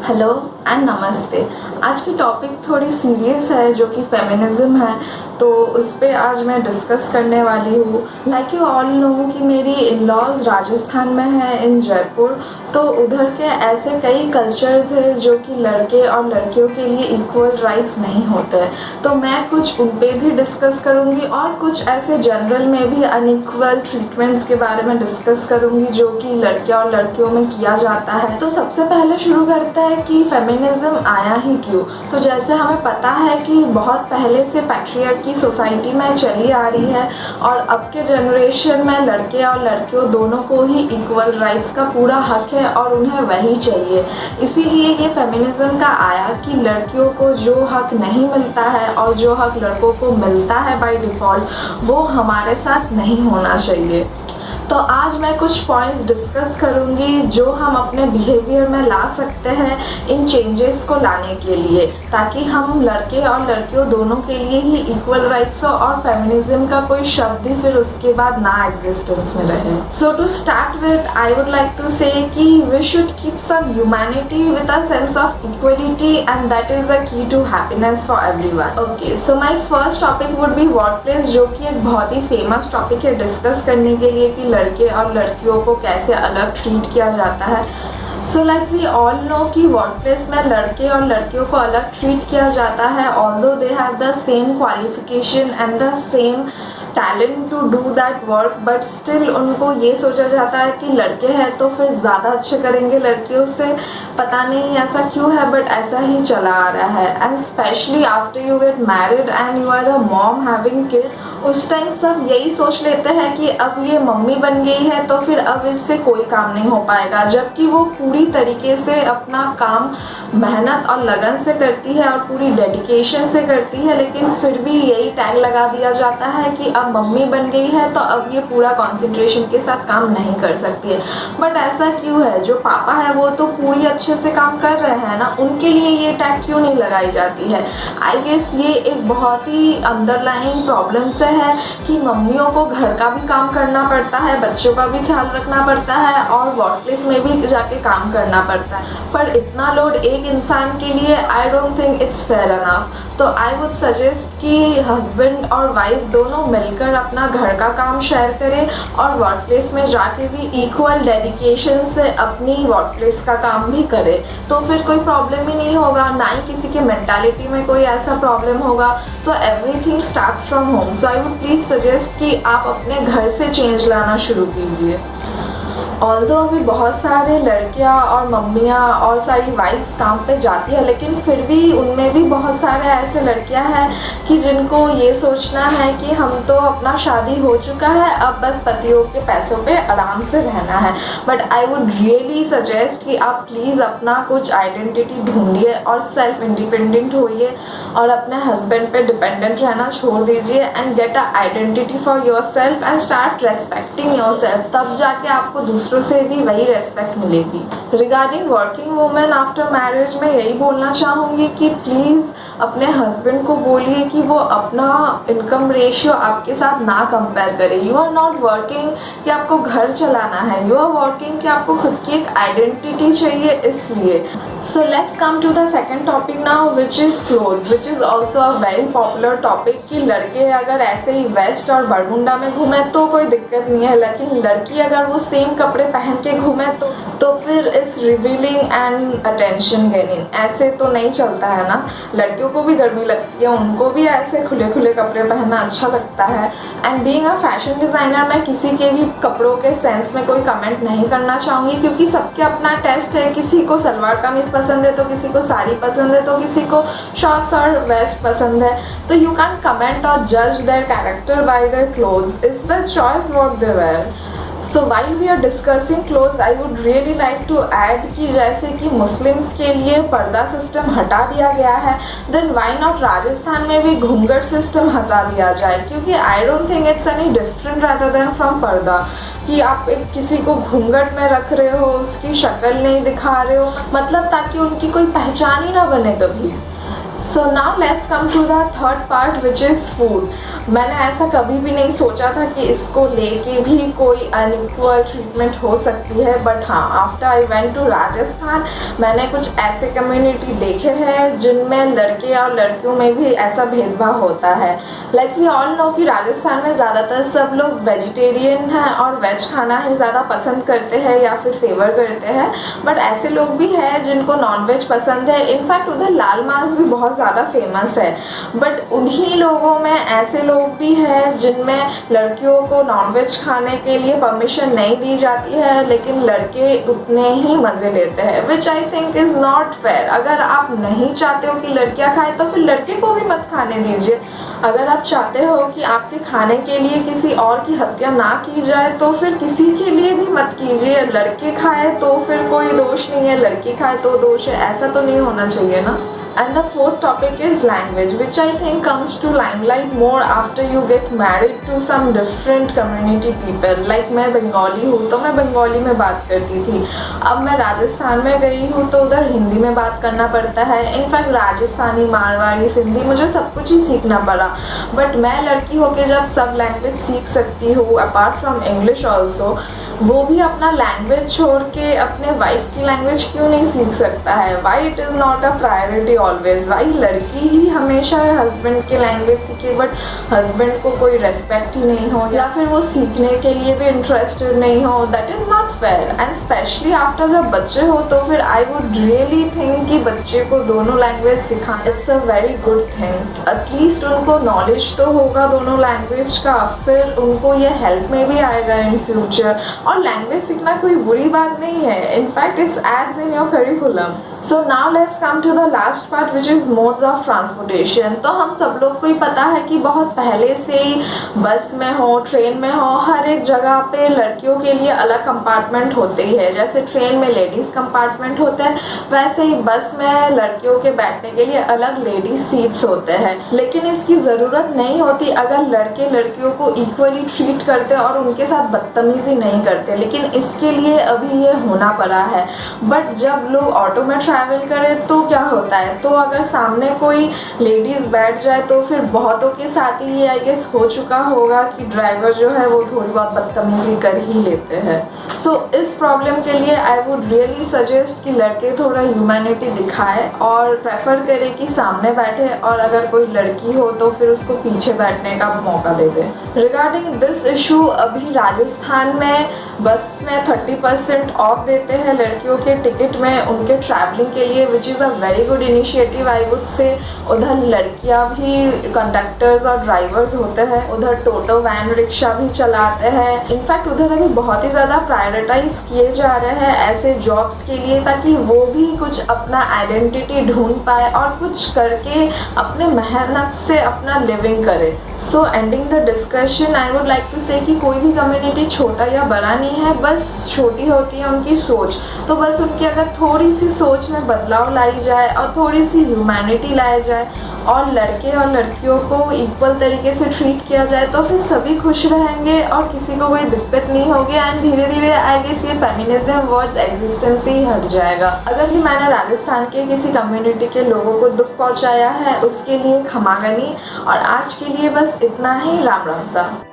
Hello and नमस्ते। आज की टॉपिक थोड़ी सीरियस है जो कि फेमिनिज्म है, तो उस पर आज मैं डिस्कस करने वाली हूँ। लाइक यू ऑल नो कि मेरी इन लॉज राजस्थान में है, इन जयपुर। तो उधर के ऐसे कई कल्चर्स है जो कि लड़के और लड़कियों के लिए इक्वल राइट्स नहीं होते हैं। तो मैं कुछ उन पे भी डिस्कस करूँगी और कुछ ऐसे जनरल में भी अनइक्वल ट्रीटमेंट्स के बारे में डिस्कस करूँगी जो कि लड़के और लड़कियों में किया जाता है। तो सबसे पहले शुरू करते हैं कि फेमिनिज्म आया ही क्यों। तो जैसे हमें पता है कि बहुत पहले से पैट्रियार्की सोसाइटी में चली आ रही है और अब के जनरेशन में लड़के और लड़कियों दोनों को ही इक्वल राइट्स का पूरा हक है और उन्हें वही चाहिए। इसीलिए ये फेमिनिज्म का आया कि लड़कियों को जो हक नहीं मिलता है और जो हक लड़कों को मिलता है बाय डिफ़ॉल्ट, वो हमारे साथ नहीं होना चाहिए। तो आज मैं कुछ पॉइंट्स डिस्कस करूंगी जो हम अपने बिहेवियर में ला सकते हैं इन चेंजेस को लाने के लिए, ताकि हम लड़के और लड़कियों दोनों के लिए ही इक्वल राइट्स हो और फेमिनिज्म का कोई शब्द ही फिर उसके बाद ना एग्जिस्टेंस में रहे। So to start with I would like to say कि we should keep some humanity with a sense of equality and that is the key to happiness for everyone. Okay, so my first topic would be work place, जो कि एक बहुत ही famous topic है discuss करने के लिए कि लड़के और लड़कियों को कैसे अलग ट्रीट किया जाता है। So like we all know कि वर्क प्लेस में लड़के और लड़कियों को अलग ट्रीट किया जाता है, although they have the same qualification and the same talent to do that work, but still उनको ये सोचा जाता है कि लड़के हैं तो फिर ज़्यादा अच्छे करेंगे लड़कियों से। पता नहीं ऐसा क्यों है, बट ऐसा ही चला आ रहा है। And specially after you get married and you are a mom having kids, उस टाइम सब यही सोच लेते हैं कि अब ये मम्मी बन गई है तो फिर अब इससे कोई काम नहीं हो पाएगा, जबकि वो पूरी तरीके से अपना काम मेहनत और लगन से करती है और पूरी डेडिकेशन से करती है, लेकिन फिर भी यही टैग लगा दिया जाता है कि अब मम्मी बन गई है तो अब ये पूरा कंसंट्रेशन के साथ काम नहीं कर सकती है। बट ऐसा क्यों है? जो पापा है वो तो पूरी अच्छे से काम कर रहे हैं ना, उनके लिए ये टैग क्यों नहीं लगाई जाती है? आई गेस ये एक बहुत ही अंडरलाइंग प्रॉब्लम से है कि मम्मियों को घर का भी काम करना पड़ता है, बच्चों का भी ख्याल रखना पड़ता है और वर्क प्लेस में भी जाके काम करना पड़ता है। पर इतना लोड एक इंसान के लिए I don't think it's fair enough. तो आई वुड सजेस्ट कि हस्बैंड और वाइफ दोनों मिलकर अपना घर का काम शेयर करें और वर्क प्लेस में जाके भी इक्वल डेडिकेशन से अपनी वर्क प्लेस का काम भी करें, तो फिर कोई प्रॉब्लम ही नहीं होगा, ना ही किसी की मेंटालिटी में कोई ऐसा प्रॉब्लम होगा। So everything starts from home. So I would please suggest कि आप अपने घर से चेंज लाना शुरू कीजिए। ऑल्दो अभी बहुत सारे लड़कियां और मम्मियां और सारी वाइफ्स काम पे जाती है, लेकिन फिर भी उनमें भी बहुत सारे ऐसे लड़कियां हैं कि जिनको ये सोचना है कि हम तो अपना शादी हो चुका है, अब बस पतियों के पैसों पे आराम से रहना है। But I would really suggest कि आप प्लीज़ अपना कुछ आइडेंटिटी ढूंढिए और सेल्फ इंडिपेंडेंट होइए और अपने हस्बैंड पे डिपेंडेंट रहना छोड़ दीजिए and get a identity for your self and start respecting your self. तब जाके आपको दूसरों से भी वही रेस्पेक्ट मिलेगी। Regarding working women after marriage, मैं यही बोलना चाहूँगी कि प्लीज़ अपने हस्बैंड को बोलिए कि वो अपना इनकम रेशियो आपके साथ ना कंपेयर करे। यू आर नॉट वर्किंग कि आपको घर चलाना है, यू आर वर्किंग कि आपको खुद की एक आइडेंटिटी चाहिए, इसलिए। So let's come to the second topic now, which is clothes, which is also a very popular topic. कि लड़के अगर ऐसे ही वेस्ट और बरमुंडा में घूमे तो कोई दिक्कत नहीं है, लेकिन लड़की अगर वो सेम कपड़े पहन के घूमे तो फिर इस रिवीलिंग एंड अटेंशन गेनिंग, ऐसे तो नहीं चलता है ना। लड़कियों को भी गर्मी लगती है, उनको भी ऐसे खुले खुले कपड़े पहनना अच्छा लगता है। And being a fashion designer, मैं किसी के भी कपड़ों के सेंस में कोई कमेंट नहीं करना चाहूँगी, क्योंकि सबके अपना टेस्ट है। किसी को सलवार कमीज़ पसंद है तो किसी को साड़ी पसंद है तो किसी को शॉर्ट्स और वेस्ट पसंद है। तो यू कैन कमेंट और जज their character by their clothes, it's the choice what they wear. So while we are discussing clothes, I would really like to add कि जैसे कि मुस्लिम्स के लिए पर्दा सिस्टम हटा दिया गया है, देन वाई नॉट राजस्थान में भी घूंघट सिस्टम हटा दिया जाए, क्योंकि I don't think it's any different rather than from पर्दा। कि आप एक किसी को घूंघट में रख रहे हो, उसकी शक्ल नहीं दिखा रहे हो, मतलब ताकि उनकी कोई पहचान ही ना बने कभी। So now let's come to the third part, which is food. मैंने ऐसा कभी भी नहीं सोचा था कि इसको लेके भी कोई अनइक्वल ट्रीटमेंट हो सकती है, बट हाँ, after I went to Rajasthan मैंने कुछ ऐसे कम्युनिटी देखे हैं जिनमें लड़के और लड़कियों में भी ऐसा भेदभाव होता है। लाइक वी ऑल नो कि राजस्थान में ज़्यादातर सब लोग वेजिटेरियन हैं और वेज खाना ही ज़्यादा पसंद करते हैं या फिर फेवर करते हैं, बट ऐसे लोग भी हैं जिनको नॉन वेज पसंद है। इनफैक्ट उधर लाल मांस भी बहुत ज़्यादा फेमस है, बट उन्हीं लोगों में ऐसे लोग भी हैं जिनमें लड़कियों को नॉन वेज खाने के लिए परमिशन नहीं दी जाती है, लेकिन लड़के उतने ही मज़े लेते हैं, which I think is not fair. अगर आप नहीं चाहते हो कि लड़कियां खाएं तो फिर लड़के को भी मत खाने दीजिए। अगर आप चाहते हो कि आपके खाने के लिए किसी और की हत्या ना की जाए तो फिर किसी के लिए भी मत कीजिए। लड़के खाए तो फिर कोई दोष नहीं है, लड़की खाए तो दोष है, ऐसा तो नहीं होना चाहिए ना। And the fourth topic is language, which I think comes to limelight more after you get married to some different community people. Like मैं बंगाली हूँ तो मैं बंगाली में बात करती थी, अब मैं राजस्थान में गई हूँ तो उधर हिंदी में बात करना पड़ता है। इनफैक्ट राजस्थानी, मारवाड़ी, सिंधी मुझे सब कुछ ही सीखना पड़ा, बट मैं लड़की होकर जब सब लैंग्वेज सीख सकती हूँ अपार्ट फ्रॉम इंग्लिश ऑल्सो, वो भी अपना लैंग्वेज छोड़ के अपने वाइफ की लैंग्वेज क्यों नहीं सीख सकता है? Why it is not a priority always? Why लड़की ही हमेशा हस्बैंड की लैंग्वेज सीखे बट हस्बैंड को कोई रेस्पेक्ट ही नहीं हो या फिर वो सीखने के लिए भी इंटरेस्टेड नहीं हो? That is not fair. And specially after जब बच्चे हो तो फिर आई वुड रियली थिंक कि बच्चे को दोनों लैंग्वेज सिखाना it's a very good thing. At least उनको नॉलेज तो होगा दोनों लैंग्वेज का, फिर उनको ये हेल्प में भी आएगा इन फ्यूचर। और लैंग्वेज सीखना कोई बुरी बात नहीं है, in fact it's adds in your curriculum. So now let's come to the last part which is modes of transportation. तो हम सब लोग को ही पता है कि बहुत पहले से ही बस में हो, ट्रेन में हो, हर एक जगह पे लड़कियों के लिए अलग कंपार्टमेंट होते ही है। जैसे ट्रेन में लेडीज़ कंपार्टमेंट होते हैं, वैसे ही बस में लड़कियों के बैठने के लिए अलग लेडीज सीट्स होते हैं। लेकिन इसकी ज़रूरत नहीं होती अगर लड़के लड़कियों को इक्वली ट्रीट करते और उनके साथ बदतमीज़ी नहीं करते, लेकिन इसके लिए अभी ये होना पड़ा है। बट जब लोग ऑटो में ट्रैवल करें तो क्या होता है, तो अगर सामने कोई लेडीज़ बैठ जाए तो फिर बहुतों के साथ ही ये आई गेस हो चुका होगा कि ड्राइवर जो है वो थोड़ी बहुत बदतमीज़ी कर ही लेते हैं। सो इस प्रॉब्लम के लिए आई वुड रियली सजेस्ट कि लड़के थोड़ा ह्यूमैनिटी दिखाए और प्रेफर करें कि सामने बैठे, और अगर कोई लड़की हो तो फिर उसको पीछे बैठने का मौका दे दे। रिगार्डिंग दिस इशू, अभी राजस्थान में बस में 30% ऑफ देते हैं लड़कियों के टिकट में उनके ट्रैवलिंग के लिए, which is a very good initiative I would say. उधर लड़कियां भी कंडक्टर्स और ड्राइवर्स होते हैं, उधर टोटो वैन रिक्शा भी चलाते हैं। इनफैक्ट उधर अभी बहुत ही ज़्यादा प्रायोरिटाइज किए जा रहे हैं ऐसे जॉब्स के लिए, ताकि वो भी कुछ अपना आइडेंटिटी ढूंढ पाए और कुछ करके अपने मेहनत से अपना लिविंग करे। So ending the discussion I would like to say कि कोई भी कम्युनिटी छोटा या बड़ा नहीं है, बस छोटी होती है उनकी सोच। तो बस उनकी अगर थोड़ी सी सोच में बदलाव लाई जाए और थोड़ी सी ह्यूमैनिटी लाई जाए और लड़के और लड़कियों को इक्वल तरीके से ट्रीट किया जाए तो फिर सभी खुश रहेंगे और किसी को कोई दिक्कत नहीं होगी। एंड धीरे धीरे आई गेस ये फेमिनिज्म वर्ड्स एग्जिस्टेंस ही हट जाएगा। अगर भी मैंने राजस्थान के किसी कम्युनिटी के लोगों को दुख पहुंचाया है उसके लिए क्षमागनी, और आज के लिए बस इतना ही। राम राम सा।